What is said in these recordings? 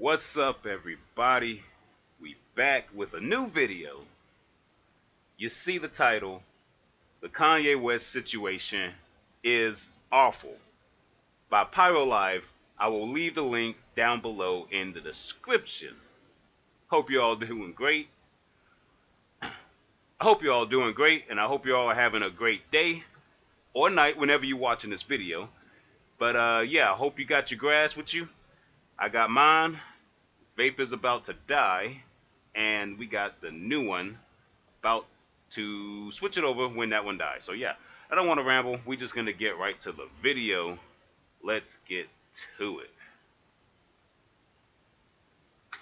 What's up, everybody? We back with a new video. You see the title, The Kanye West Situation is Awful. By PyroLIVE. I will leave the link down below in the description. Hope you're all doing great. I hope you're all doing great, and I hope you all are having a great day or night whenever you're watching this video. But yeah, I hope you got your grass with you. I got mine. Vape is about to die, and we got the new one about to switch it over when that one dies. So yeah, I don't want to ramble. We're just gonna get right to the video. Let's get to it.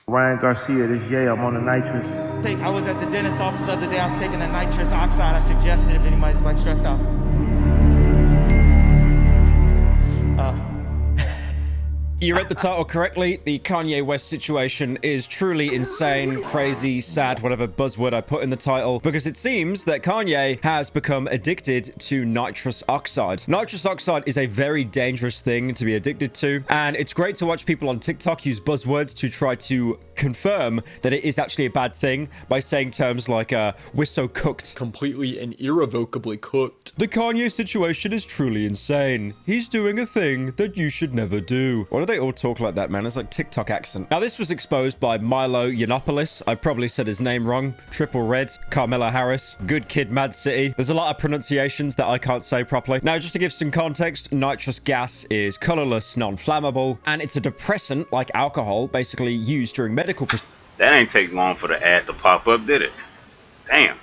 Ryan Garcia, this Ye, I'm on the Nitrous. I was at the dentist's office the other day. I was taking the nitrous oxide. I suggested if anybody's like stressed out. You read the title correctly. The Kanye West situation is truly insane, crazy, sad, whatever buzzword I put in the title, because it seems that Kanye has become addicted to nitrous oxide. Nitrous oxide is a very dangerous thing to be addicted to, and it's great to watch people on TikTok use buzzwords to try to confirm that it is actually a bad thing by saying terms like, we're so cooked. Completely and irrevocably cooked. The Kanye situation is truly insane. He's doing a thing that you should never do. Why do they all talk like that, man? It's like TikTok accent. Now, this was exposed by Milo Yiannopoulos. I probably said his name wrong. Triple Red, Carmela Harris, Good Kid, Mad City. There's a lot of pronunciations that I can't say properly. Now, just to give some context, nitrous gas is colorless, non-flammable, and it's a depressant like alcohol, basically used during medical That ain't take long for the ad to pop up, did it? Damn.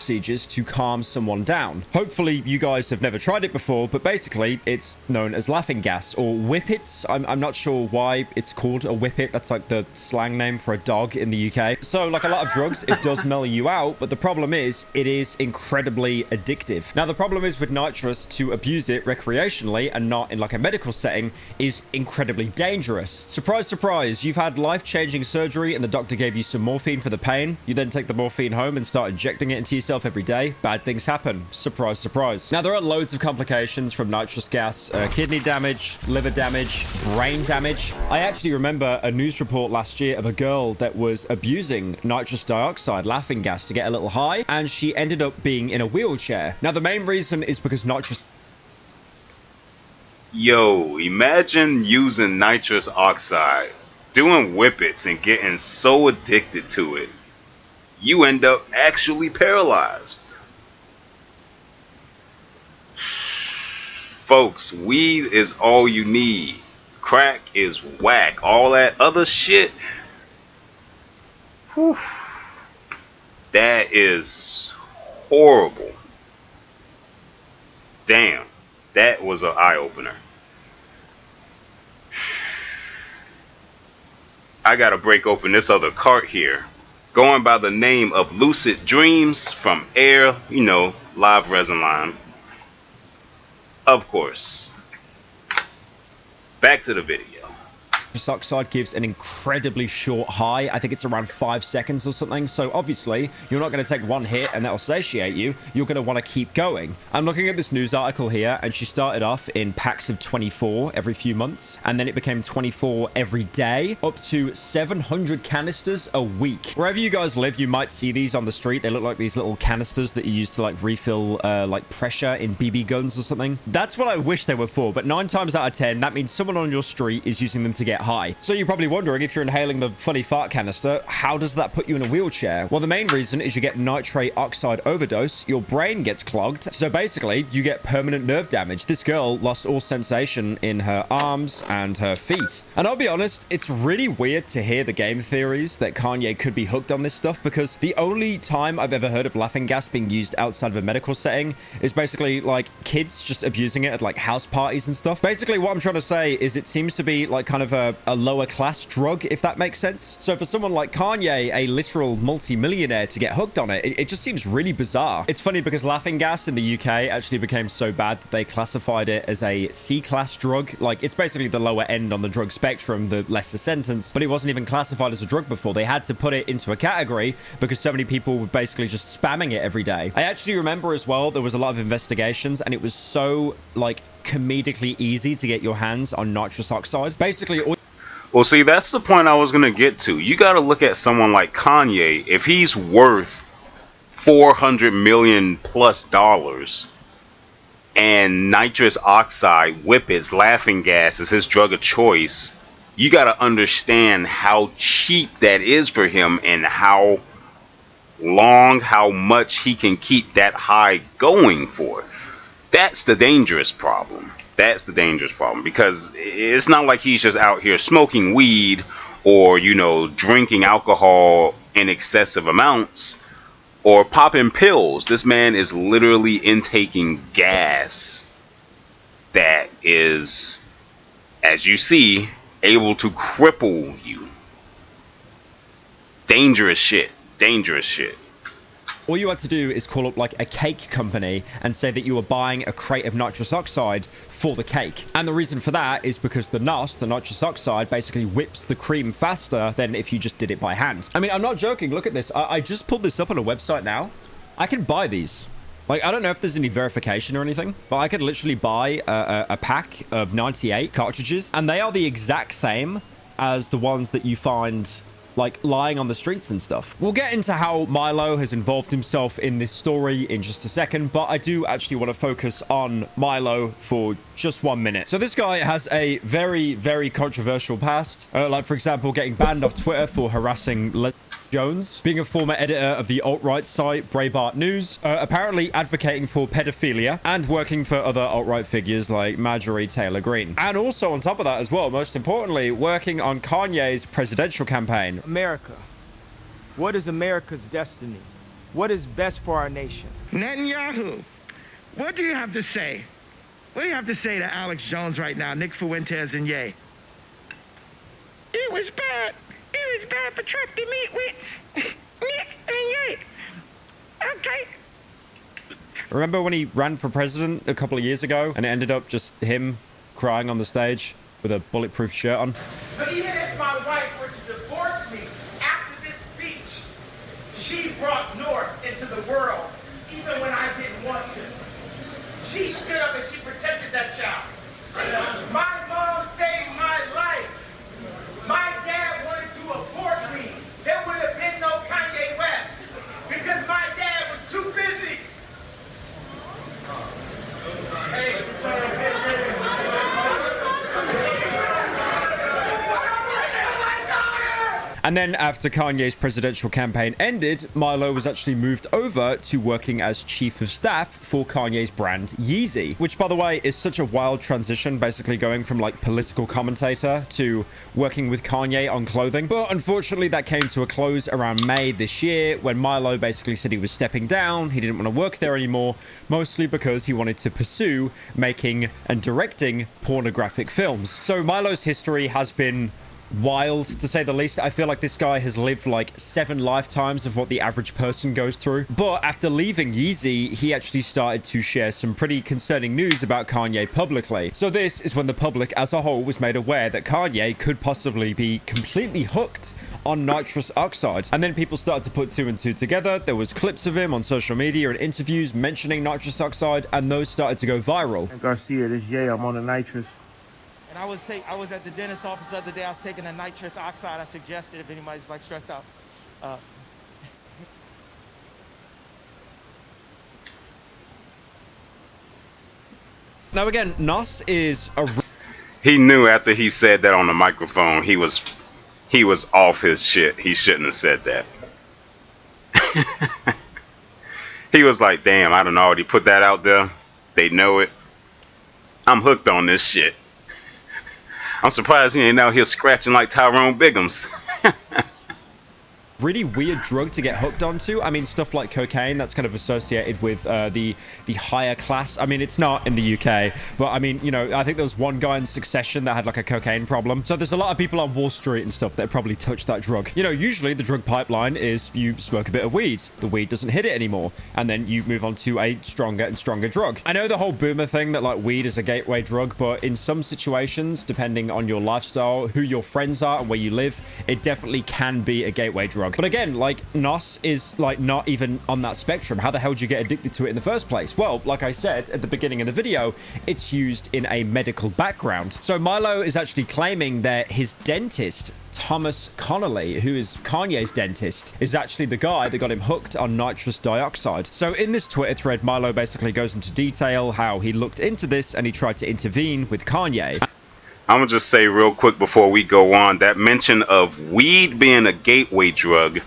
procedures to calm someone down. Hopefully you guys have never tried it before, but basically it's known as laughing gas or whippets. I'm not sure why it's called a whippet. That's like the slang name for a dog in the UK. So like a lot of drugs, it does mellow you out, but the problem is it is incredibly addictive. Now the problem is with nitrous, to abuse it recreationally and not in like a medical setting is incredibly dangerous. Surprise, surprise, you've had life-changing surgery and the doctor gave you some morphine for the pain. You then take the morphine home and start injecting it into yourself every day. Bad things happen. Surprise, surprise. Now there are loads of complications from nitrous gas. Kidney damage, liver damage, brain damage. I actually remember a news report last year of a girl that was abusing nitrous dioxide, laughing gas, to get a little high, and she ended up being in a wheelchair. Now the main reason is because nitrous... Yo, imagine using nitrous oxide, doing whippets and getting so addicted to it, you end up actually paralyzed. Folks, weed is all you need. Crack is whack. All that other shit, whew, that is horrible. Damn, that was an eye-opener. I gotta break open this other cart here. Going by the name of Lucid Dreams from Air, you know, live resin line. Of course. Back to the video. Nitrous oxide gives an incredibly short high. I think it's around 5 seconds or something. So obviously, you're not going to take one hit and that'll satiate you. You're going to want to keep going. I'm looking at this news article here, and she started off in packs of 24 every few months, and then it became 24 every day, up to 700 canisters a week. Wherever you guys live, you might see these on the street. They look like these little canisters that you use to like refill like pressure in BB guns or something. That's what I wish they were for, but 9 times out of 10, that means someone on your street is using them to get high. So you're probably wondering, if you're inhaling the funny fart canister, how does that put you in a wheelchair? Well, the main reason is you get nitrate oxide overdose, your brain gets clogged, so basically you get permanent nerve damage. This girl lost all sensation in her arms and her feet. And I'll be honest, it's really weird to hear the game theories that Kanye could be hooked on this stuff, because the only time I've ever heard of laughing gas being used outside of a medical setting is basically like kids just abusing it at like house parties and stuff. Basically what I'm trying to say is it seems to be like kind of a lower class drug, if that makes sense. So for someone like Kanye, a literal multi-millionaire, to get hooked on it, it just seems really bizarre. It's funny because laughing gas in the UK actually became so bad that they classified it as a C-class drug. Like, it's basically the lower end on the drug spectrum, the lesser sentence, but it wasn't even classified as a drug before. They had to put it into a category because so many people were basically just spamming it every day. I actually remember as well, there was a lot of investigations, and it was so like comedically easy to get your hands on nitrous oxide. Basically all Well, see, that's the point I was going to get to. You got to look at someone like Kanye. If he's worth $400 million plus and nitrous oxide, whippets, laughing gas is his drug of choice, you got to understand how cheap that is for him and how much he can keep that high going for. That's the dangerous problem. That's the dangerous problem, because it's not like he's just out here smoking weed or, you know, drinking alcohol in excessive amounts or popping pills. This man is literally intaking gas that is, as you see, able to cripple you. Dangerous shit. Dangerous shit. All you had to do is call up like a cake company and say that you were buying a crate of nitrous oxide for the cake. And the reason for that is because the NOS, the nitrous oxide, basically whips the cream faster than if you just did it by hand. I mean, I'm not joking. Look at this. I just pulled this up on a website now. I can buy these. Like, I don't know if there's any verification or anything, but I could literally buy a pack of 98 cartridges, and they are the exact same as the ones that you find like lying on the streets and stuff. We'll get into how Milo has involved himself in this story in just a second, but I do actually want to focus on Milo for just 1 minute. So this guy has a very, very controversial past. Like, for example, getting banned off Twitter for harassing Jones, being a former editor of the alt-right site Breitbart News, apparently advocating for pedophilia, and working for other alt-right figures like Marjorie Taylor Greene. And also on top of that as well, most importantly, working on Kanye's presidential campaign. America. What is America's destiny? What is best for our nation? Netanyahu, what do you have to say? What do you have to say to Alex Jones right now, Nick Fuentes and Ye? It was bad. It was bad for Trump to meet with Nick and Ye. Okay. Remember when he ran for president a couple of years ago and it ended up just him crying on the stage with a bulletproof shirt on? But even if my wife were to divorce me after this speech, she brought North into the world, even when I didn't want to. She stood up and she protected that child. My mom saved my life. My dad wanted to abort me. There would have been no Kanye West because my dad was too busy. And then after Kanye's presidential campaign ended, Milo was actually moved over to working as chief of staff for Kanye's brand Yeezy, which, by the way, is such a wild transition, basically going from like political commentator to working with Kanye on clothing. But unfortunately, that came to a close around May this year when Milo basically said he was stepping down. He didn't want to work there anymore, mostly because he wanted to pursue making and directing pornographic films. So Milo's history has been wild, to say the least. I feel like this guy has lived like 7 lifetimes of what the average person goes through. But after leaving Yeezy, he actually started to share some pretty concerning news about Kanye publicly. So this is when the public as a whole was made aware that Kanye could possibly be completely hooked on nitrous oxide. And then people started to put 2 and 2 together. There was clips of him on social media and interviews mentioning nitrous oxide, and those started to go viral. Garcia, this Jay, I'm on the nitrous. And I was at the dentist's office the other day. I was taking a nitrous oxide. I suggested if anybody's like stressed out. Now again, NOS is a... He knew after he said that on the microphone, he was off his shit. He shouldn't have said that. He was like, damn, I don't know. Already put that out there. They know it. I'm hooked on this shit. I'm surprised he ain't out here scratching like Tyrone Biggums. Really weird drug to get hooked onto. I mean, stuff like cocaine, that's kind of associated with the higher class. I mean, it's not in the UK, but I mean, you know, I think there was one guy in Succession that had like a cocaine problem. So there's a lot of people on Wall Street and stuff that probably touched that drug. You know, usually the drug pipeline is you smoke a bit of weed. The weed doesn't hit it anymore. And then you move on to a stronger and stronger drug. I know the whole boomer thing that like weed is a gateway drug, but in some situations, depending on your lifestyle, who your friends are and where you live, it definitely can be a gateway drug. drug. But again, like, NOS is, like, not even on that spectrum. How the hell do you get addicted to it in the first place? Well, like I said at the beginning of the video, it's used in a medical background. So Milo is actually claiming that his dentist, Thomas Connolly, who is Kanye's dentist, is actually the guy that got him hooked on nitrous dioxide. So in this Twitter thread, Milo basically goes into detail how he looked into this and he tried to intervene with Kanye. I'm gonna just say real quick before we go on, that mention of weed being a gateway drug,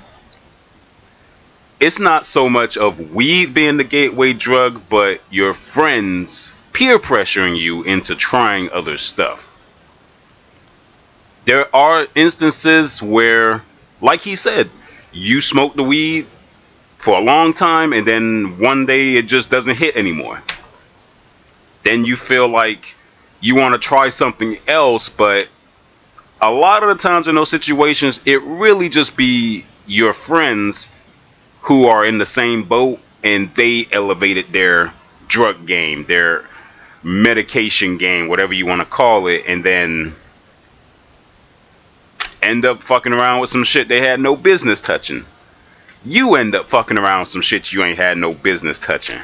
it's not so much of weed being the gateway drug, but your friends peer pressuring you into trying other stuff. There are instances where, like he said, you smoke the weed for a long time and then one day it just doesn't hit anymore. Then you feel like you want to try something else, but a lot of the times in those situations, it really just be your friends who are in the same boat and they elevated their drug game, their medication game, whatever you want to call it, and then end up fucking around with some shit they had no business touching. You end up fucking around with some shit you ain't had no business touching.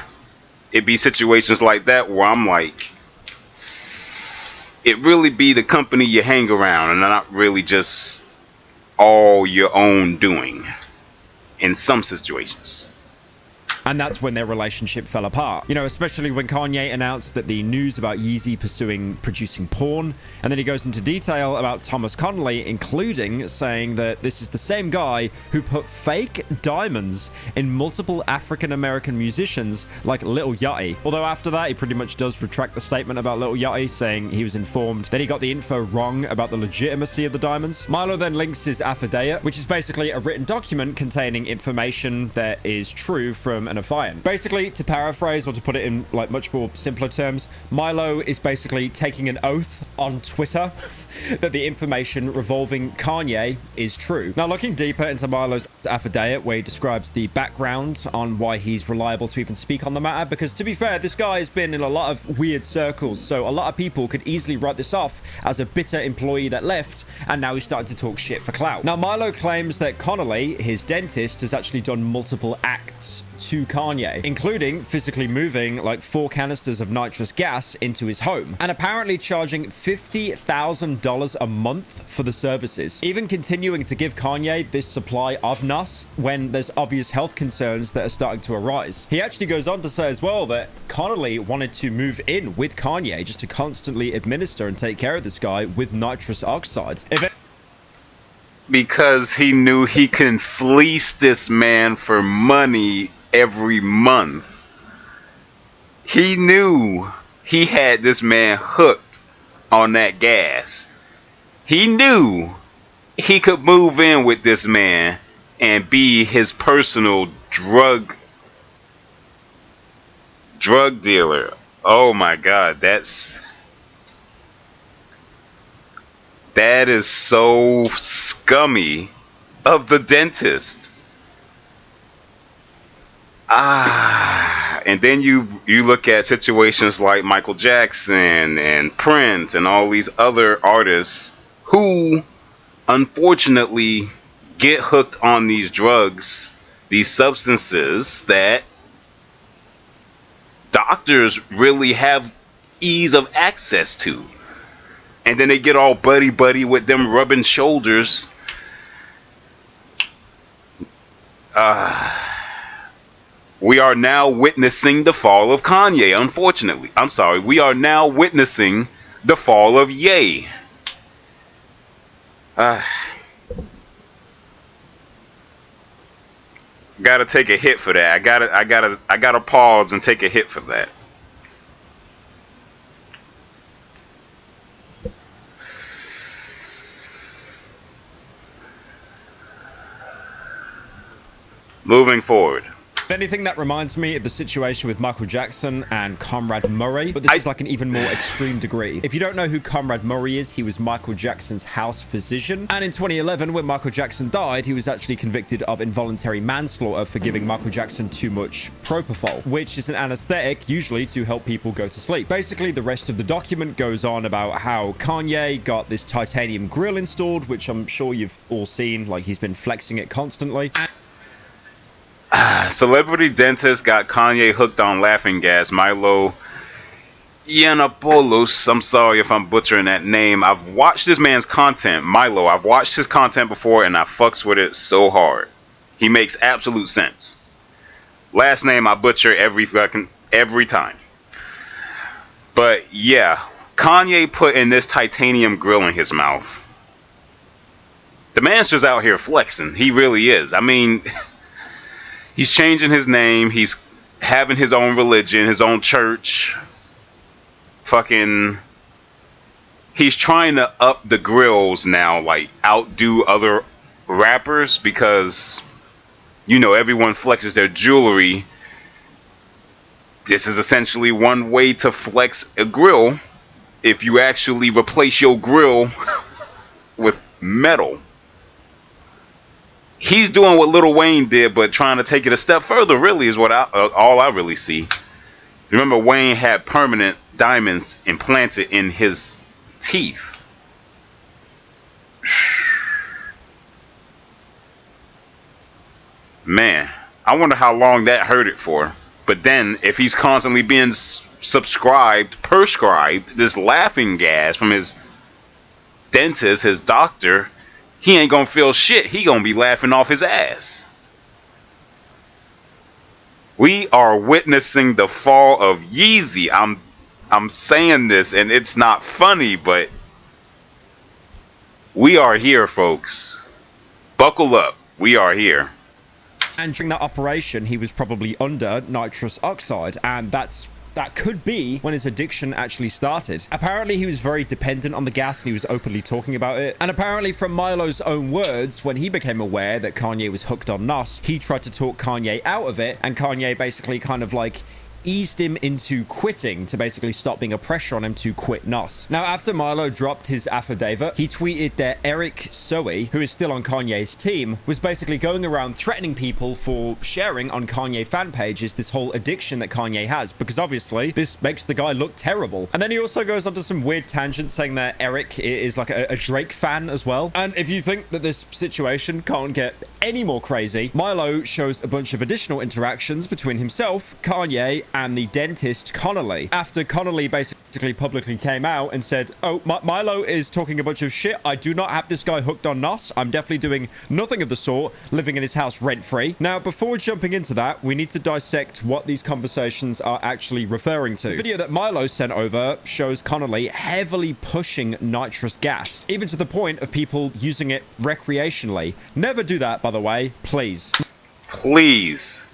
It be situations like that where I'm like, it really be the company you hang around and not really just all your own doing in some situations. And that's when their relationship fell apart. You know, especially when Kanye announced that the news about Yeezy producing porn, and then he goes into detail about Thomas Connolly, including saying that this is the same guy who put fake diamonds in multiple African-American musicians like Lil Yachty. Although after that, he pretty much does retract the statement about Lil Yachty, saying he was informed that he got the info wrong about the legitimacy of the diamonds. Milo then links his affidavit, which is basically a written document containing information that is true from an affiant. Basically, to paraphrase or to put it in like much more simpler terms, Milo is basically taking an oath on Twitter that the information revolving Kanye is true. Now, looking deeper into Milo's affidavit, where he describes the background on why he's reliable to even speak on the matter, because to be fair, this guy has been in a lot of weird circles, so a lot of people could easily write this off as a bitter employee that left, and now he's starting to talk shit for clout. Now, Milo claims that Connolly, his dentist, has actually done multiple acts to Kanye, including physically moving like 4 canisters of nitrous gas into his home, and apparently charging $50,000 a month for the services, even continuing to give Kanye this supply of NOS when there's obvious health concerns that are starting to arise. He actually goes on to say as well that Connolly wanted to move in with Kanye just to constantly administer and take care of this guy with nitrous oxide. Because he knew he can fleece this man for money every month. He knew he had this man hooked on that gas. He knew he could move in with this man and be his personal drug dealer. Oh my God, that is so scummy of the dentist. And then you look at situations like Michael Jackson and Prince and all these other artists who unfortunately get hooked on these drugs, these substances that doctors really have ease of access to. And then they get all buddy-buddy with them rubbing shoulders. We are now witnessing the fall of Kanye, unfortunately. I'm sorry. We are now witnessing the fall of Ye. Gotta take a hit for that. I gotta pause and take a hit for that. Moving forward. If anything, that reminds me of the situation with Michael Jackson and Conrad Murray, but this is like an even more extreme degree. If you don't know who Conrad Murray is, he was Michael Jackson's house physician. And in 2011, when Michael Jackson died, he was actually convicted of involuntary manslaughter for giving Michael Jackson too much propofol, which is an anesthetic usually to help people go to sleep. Basically, the rest of the document goes on about how Kanye got this titanium grill installed, which I'm sure you've all seen, like he's been flexing it constantly. Celebrity dentist got Kanye hooked on laughing gas. Milo Yiannopoulos. I'm sorry if I'm butchering that name. I've watched this man's content, Milo. I've watched his content before and I fucks with it so hard. He makes absolute sense. Last name I butcher every time. But yeah, Kanye put in this titanium grill in his mouth. The man's just out here flexing. He really is. I mean, he's changing his name. He's having his own religion, his own church. Fucking, he's trying to up the grills now, like outdo other rappers, because, you know, everyone flexes their jewelry. This is essentially one way to flex a grill if you actually replace your grill with metal. He's doing what Lil Wayne did, but trying to take it a step further, really, is what all I really see. Remember, Wayne had permanent diamonds implanted in his teeth. Man, I wonder how long that hurt it for. But then, if he's constantly being prescribed this laughing gas from his dentist, his doctor, he ain't gonna feel shit. He gonna be laughing off his ass. We are witnessing the fall of Yeezy. I'm saying this and it's not funny, but we are here, folks. Buckle up. We are here. And during that operation, he was probably under nitrous oxide, and that could be when his addiction actually started. Apparently, he was very dependent on the gas, and he was openly talking about it. And apparently, from Milo's own words, when he became aware that Kanye was hooked on NOS, he tried to talk Kanye out of it, and Kanye basically kind of like eased him into quitting to basically stop being a pressure on him to quit NOS. Now, after Milo dropped his affidavit, he tweeted that Eric Soe, who is still on Kanye's team, was basically going around threatening people for sharing on Kanye fan pages this whole addiction that Kanye has, because obviously this makes the guy look terrible. And then he also goes onto some weird tangent saying that Eric is like a Drake fan as well. And if you think that this situation can't get any more crazy, Milo shows a bunch of additional interactions between himself, Kanye, and the dentist Connolly, after Connolly basically publicly came out and said, oh, Milo is talking a bunch of shit. I do not have this guy hooked on NOS. I'm definitely doing nothing of the sort, living in his house rent-free. Now, before jumping into that, we need to dissect what these conversations are actually referring to. The video that Milo sent over shows Connolly heavily pushing nitrous gas, even to the point of people using it recreationally. Never do that, by the way, please. Please.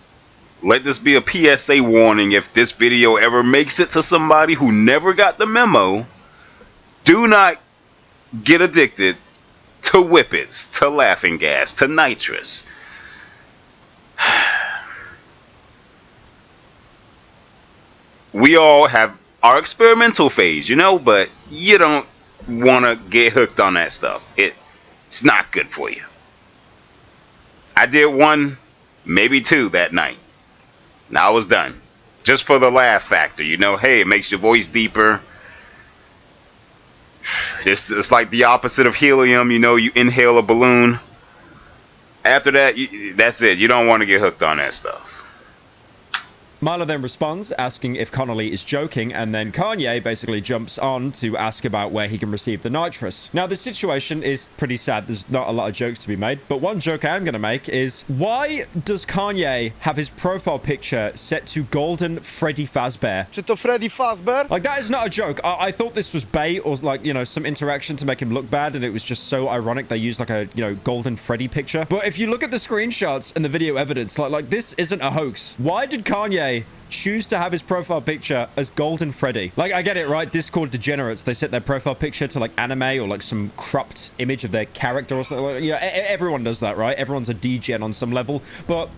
Let this be a PSA warning. If this video ever makes it to somebody who never got the memo, do not get addicted to whippets, to laughing gas, to nitrous. We all have our experimental phase, you know, but you don't want to get hooked on that stuff. It's not good for you. I did one, maybe two that night. Now I was done. Just for the laugh factor, you know. Hey, it makes your voice deeper. It's like the opposite of helium, you know. You inhale a balloon. After that, that's it. You don't want to get hooked on that stuff. Milo then responds, asking if Connolly is joking, and then Kanye basically jumps on to ask about where he can receive the nitrous. Now, the situation is pretty sad. There's not a lot of jokes to be made, but one joke I am going to make is, why does Kanye have his profile picture set to Golden Freddy Fazbear? Czy to Freddy Fazbear? Like, that is not a joke. I thought this was bait or, like, you know, some interaction to make him look bad, and it was just so ironic they used, like, a, you know, Golden Freddy picture. But if you look at the screenshots and the video evidence, like this isn't a hoax. Why did Kanye choose to have his profile picture as Golden Freddy? Like, I get it, right? Discord degenerates, they set their profile picture to like anime or like some cropped image of their character or something. You know, everyone does that, right? Everyone's a degen on some level. But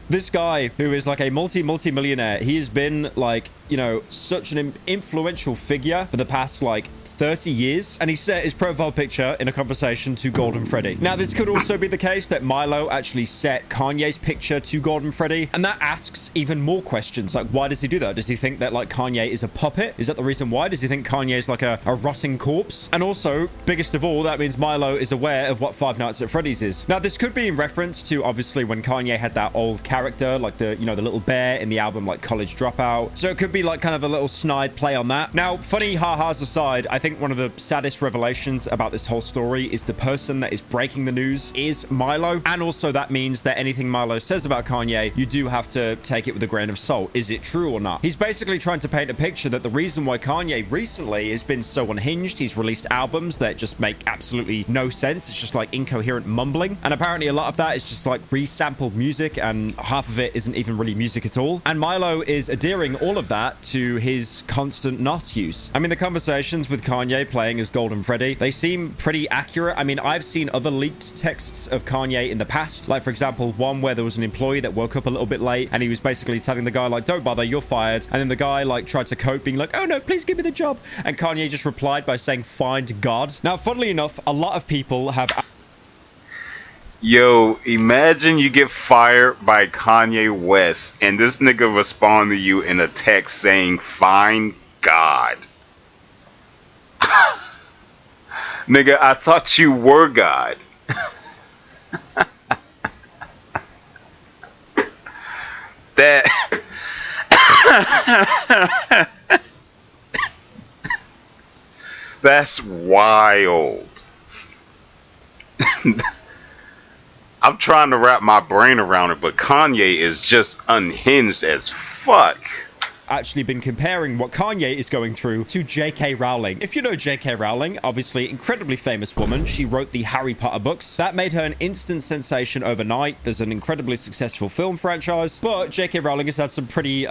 This guy, who is like a multi-millionaire, he has been like, you know, such an influential figure for the past like 30 years, and he set his profile picture in a conversation to Golden Freddy. Now, this could also be the case that Milo actually set Kanye's picture to Golden Freddy, and that asks even more questions. Like, why does he do that? Does he think that like Kanye is a puppet? Is that the reason why? Does he think Kanye is like a rotting corpse? And also, biggest of all, that means Milo is aware of what Five Nights at Freddy's is. Now, this could be in reference to obviously when Kanye had that old character, like the, you know, the little bear in the album like College Dropout. So it could be like kind of a little snide play on that. Now, funny ha-has aside, I think one of the saddest revelations about this whole story is the person that is breaking the news is Milo. And also that means that anything Milo says about Kanye, you do have to take it with a grain of salt. Is it true or not? He's basically trying to paint a picture that the reason why Kanye recently has been so unhinged, he's released albums that just make absolutely no sense. It's just like incoherent mumbling. And apparently a lot of that is just like resampled music, and half of it isn't even really music at all. And Milo is adhering all of that to his constant NOS use. I mean, the conversations with Kanye playing as Golden Freddy, they seem pretty accurate. I mean, I've seen other leaked texts of Kanye in the past. Like, for example, one where there was an employee that woke up a little bit late, and he was basically telling the guy, like, don't bother, you're fired. And then the guy, like, tried to cope, being like, oh no, please give me the job. And Kanye just replied by saying, find God. Now, funnily enough, a lot of people have... Yo, imagine you get fired by Kanye West, and this nigga respond to you in a text saying, find God. Nigga, I thought you were God. That... That's wild. I'm trying to wrap my brain around it, but Kanye is just unhinged as fuck. Actually been comparing what Kanye is going through to J.K. Rowling. If you know J.K. Rowling, obviously incredibly famous woman. She wrote the Harry Potter books. That made her an instant sensation overnight. There's an incredibly successful film franchise, but J.K. Rowling has had some pretty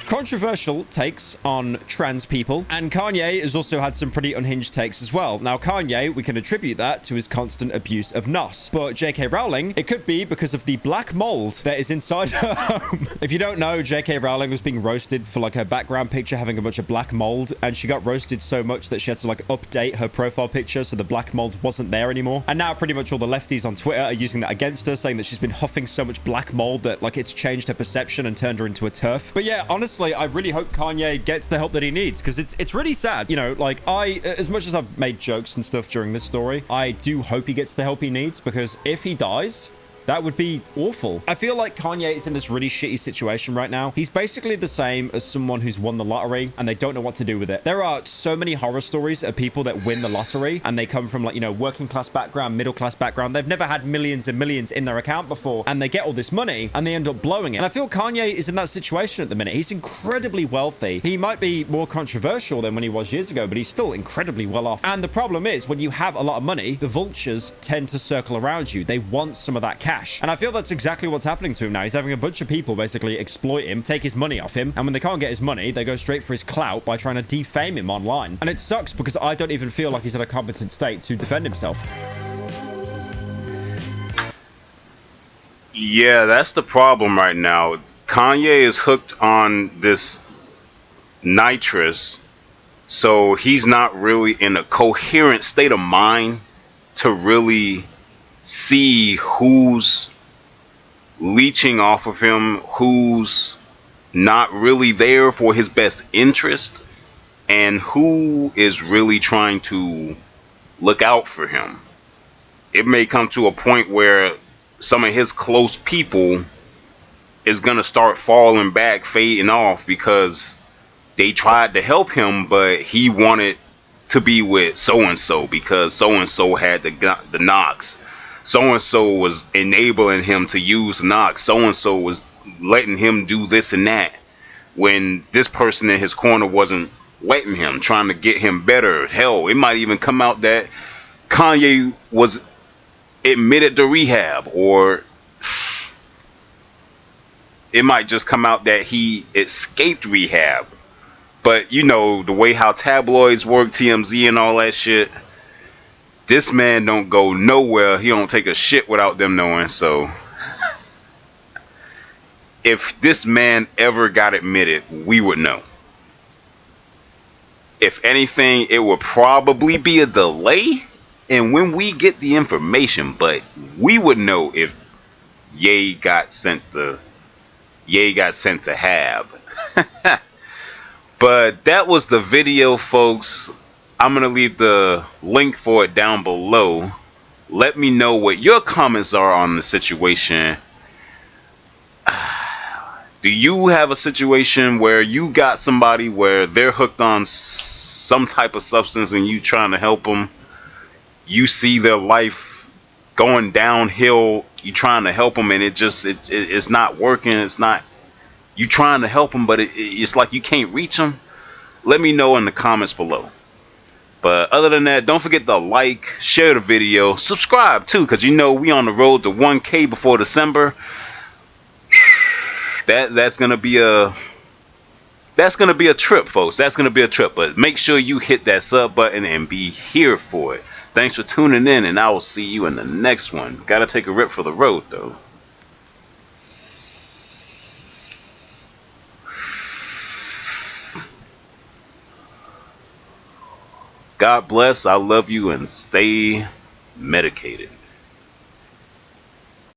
controversial takes on trans people, and Kanye has also had some pretty unhinged takes as well. Now, Kanye, we can attribute that to his constant abuse of NOS, but J.K. Rowling, it could be because of the black mold that is inside her home. If you don't know, J.K. Rowling was being roasted for like her background picture having a bunch of black mold, and she got roasted so much that she had to like update her profile picture so the black mold wasn't there anymore. And now pretty much all the lefties on Twitter are using that against her, saying that she's been huffing so much black mold that like it's changed her perception and turned her into a turf. But yeah, honestly, I really hope Kanye gets the help that he needs, because it's really sad. You know, like as much as I've made jokes and stuff during this story, I do hope he gets the help he needs, because if he dies, that would be awful. I feel like Kanye is in this really shitty situation right now. He's basically the same as someone who's won the lottery and they don't know what to do with it. There are so many horror stories of people that win the lottery and they come from like, you know, working class background, middle class background. They've never had millions and millions in their account before, and they get all this money and they end up blowing it. And I feel Kanye is in that situation at the minute. He's incredibly wealthy. He might be more controversial than when he was years ago, but he's still incredibly well off. And the problem is, when you have a lot of money, the vultures tend to circle around you. They want some of that cash. And I feel that's exactly what's happening to him now. He's having a bunch of people basically exploit him, take his money off him, and when they can't get his money, they go straight for his clout by trying to defame him online. And it sucks because I don't even feel like he's in a competent state to defend himself. Yeah, that's the problem right now. Kanye is hooked on this Nitrous, so he's not really in a coherent state of mind to really see who's leeching off of him, who's not really there for his best interest, and who is really trying to look out for him. It may come to a point where some of his close people is gonna start falling back, fading off, because they tried to help him, but he wanted to be with so-and-so because so-and-so had the knocks. So-and-so was enabling him to use Nox. So-and-so was letting him do this and that, when this person in his corner wasn't letting him, trying to get him better. Hell, it might even come out that Kanye was admitted to rehab, or it might just come out that he escaped rehab. But you know, the way how tabloids work, TMZ and all that shit, this man don't go nowhere. He don't take a shit without them knowing. So if this man ever got admitted, we would know. If anything, it would probably be a delay and when we get the information, but we would know if Ye got sent to Hab. But that was the video, folks. I'm gonna leave the link for it down below. Let me know what your comments are on the situation. Do you have a situation where you got somebody where they're hooked on some type of substance and you trying to help them? You see their life going downhill, you trying to help them, and it's not working. It's not, you trying to help them, but it's like you can't reach them. Let me know in the comments below. But other than that, don't forget to like, share the video, subscribe too, because you know we on the road to 1K before December. That's gonna be a trip, folks. That's gonna be a trip. But make sure you hit that sub button and be here for it. Thanks for tuning in, and I will see you in the next one. Gotta take a rip for the road, though. God bless. I love you, and stay medicated.